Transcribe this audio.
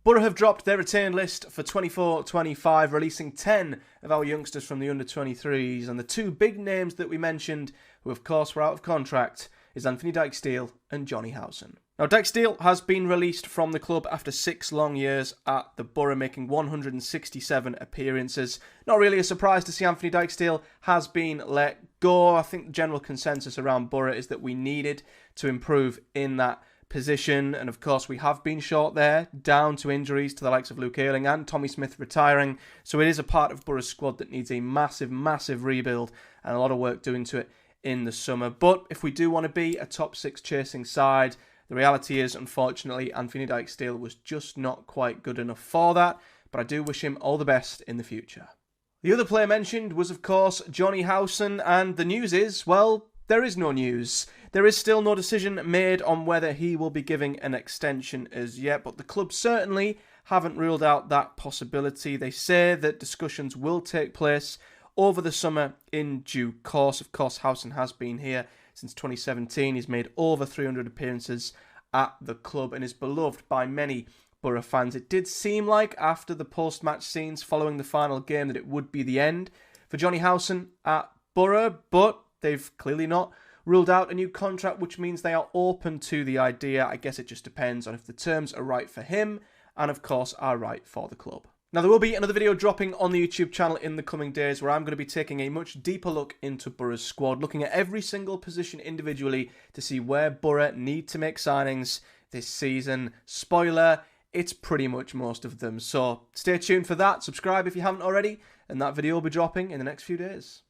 Boro have dropped their return list for 24-25, releasing 10 of our youngsters from the under-23s, and the two big names that we mentioned, who of course were out of contract, is Anfernee Dijksteel and Jonny Howson. Now, Dijksteel has been released from the club after 6 long years at the Boro, making 167 appearances. Not really a surprise to see Anfernee Dijksteel has been let go. I think the general consensus around Boro is that we needed to improve in that position, and of course we have been short there, down to injuries to the likes of Luke Ayling and Tommy Smith retiring, so it is a part of Boro's squad that needs a massive rebuild and a lot of work doing to it in the summer. But if we do want to be a top 6 chasing side, the reality is, unfortunately, Anfernee Dijksteel was just not quite good enough for that, but I do wish him all the best in the future. The other player mentioned was, of course, Jonny Howson, and the news is, well, there is no news. There is still no decision made on whether he will be giving an extension as yet, but the club certainly haven't ruled out that possibility. They say that discussions will take place over the summer in due course. Of course, Howson has been here since 2017. He's made over 300 appearances at the club and is beloved by many Boro fans. It did seem like after the post-match scenes following the final game that it would be the end for Jonny Howson at Boro, but they've clearly not ruled out a new contract, which means they are open to the idea. I guess it just depends on if the terms are right for him and, of course, are right for the club. Now, there will be another video dropping on the YouTube channel in the coming days where I'm going to be taking a much deeper look into Boro's squad, looking at every single position individually to see where Boro need to make signings this season. Spoiler, it's pretty much most of them. So stay tuned for that. Subscribe if you haven't already, and that video will be dropping in the next few days.